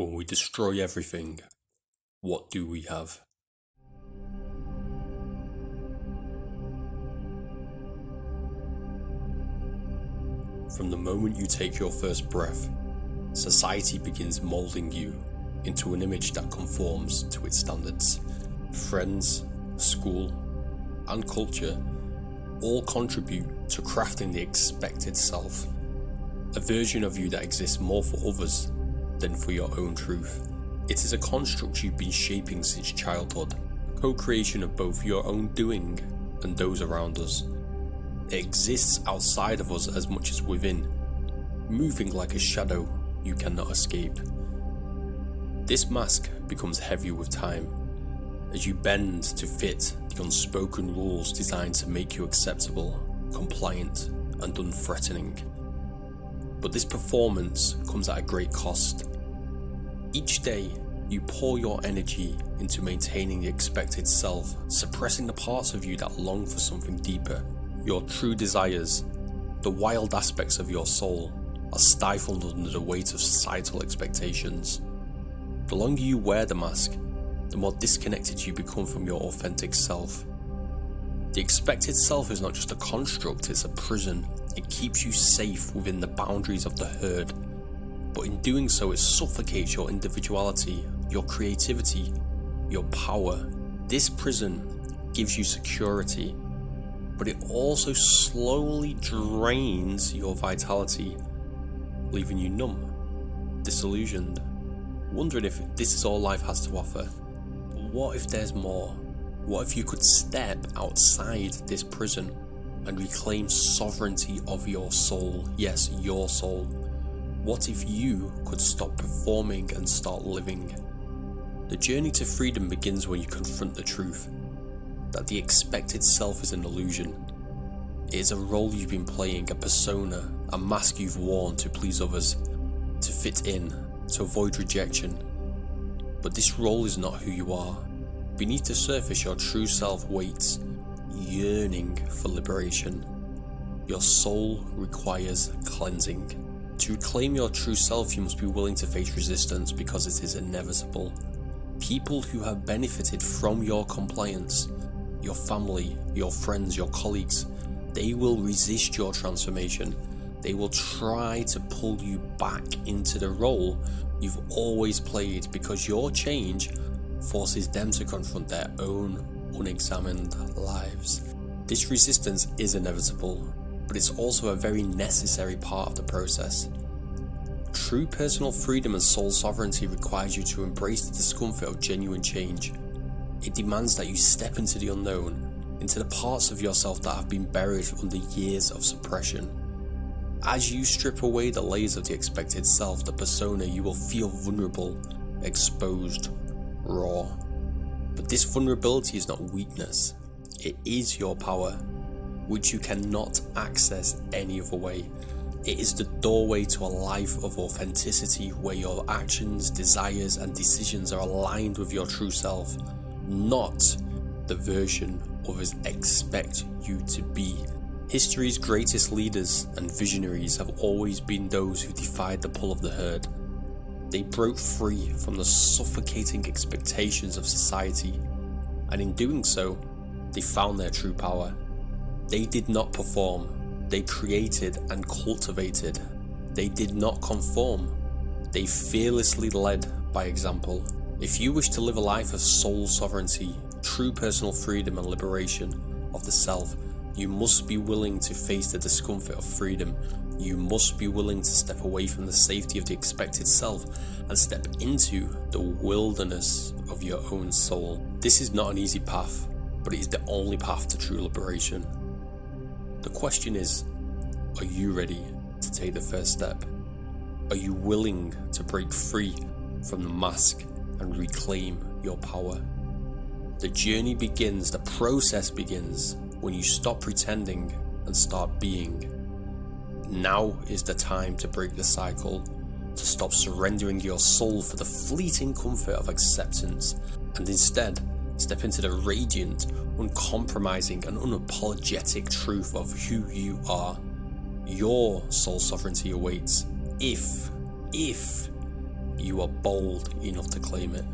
When we destroy everything, what do we have? From the moment you take your first breath, society begins molding you into an image that conforms to its standards. Friends, school, and culture all contribute to crafting the expected self, a version of you that exists more for others than for your own truth. It is a construct you've been shaping since childhood, a co-creation of both your own doing and those around us. It exists outside of us as much as within, moving like a shadow you cannot escape. This mask becomes heavier with time, as you bend to fit the unspoken rules designed to make you acceptable, compliant, and unthreatening. But this performance comes at a great cost. Each day, you pour your energy into maintaining the expected self, suppressing the parts of you that long for something deeper. Your true desires, the wild aspects of your soul, are stifled under the weight of societal expectations. The longer you wear the mask, the more disconnected you become from your authentic self. The expected self is not just a construct, it's a prison. It keeps you safe within the boundaries of the herd. But in doing so, it suffocates your individuality, your creativity, your power. This prison gives you security, but it also slowly drains your vitality, leaving you numb, disillusioned, wondering if this is all life has to offer. But what if there's more? What if you could step outside this prison and reclaim sovereignty of your soul? Yes, your soul. What if you could stop performing and start living? The journey to freedom begins when you confront the truth that the expected self is an illusion. It is a role you've been playing, a persona, a mask you've worn to please others, to fit in, to avoid rejection. But this role is not who you are. Beneath the surface, your true self waits, yearning for liberation. Your soul requires cleansing. To reclaim your true self, you must be willing to face resistance because it is inevitable. People who have benefited from your compliance, your family, your friends, your colleagues, they will resist your transformation. They will try to pull you back into the role you've always played because your change forces them to confront their own unexamined lives. This resistance is inevitable, but it's also a very necessary part of the process. True personal freedom and soul sovereignty requires you to embrace the discomfort of genuine change. It demands that you step into the unknown, into the parts of yourself that have been buried under years of suppression. As you strip away the layers of the expected self, the persona, you will feel vulnerable, exposed, raw. But this vulnerability is not weakness. It is your power, which you cannot access any other way. It is the doorway to a life of authenticity where your actions, desires, and decisions are aligned with your true self, not the version others expect you to be. History's greatest leaders and visionaries have always been those who defied the pull of the herd. They broke free from the suffocating expectations of society, and in doing so, they found their true power. They did not perform, they created and cultivated. They did not conform, they fearlessly led by example. If you wish to live a life of soul sovereignty, true personal freedom and liberation of the self, you must be willing to face the discomfort of freedom. You must be willing to step away from the safety of the expected self and step into the wilderness of your own soul. This is not an easy path, but it is the only path to true liberation. The question is, are you ready to take the first step? Are you willing to break free from the mask and reclaim your power? The journey begins, the process begins, when you stop pretending and start being. Now is the time to break the cycle, to stop surrendering your soul for the fleeting comfort of acceptance, and instead step into the radiant, uncompromising, and unapologetic truth of who you are. Your soul sovereignty awaits if you are bold enough to claim it.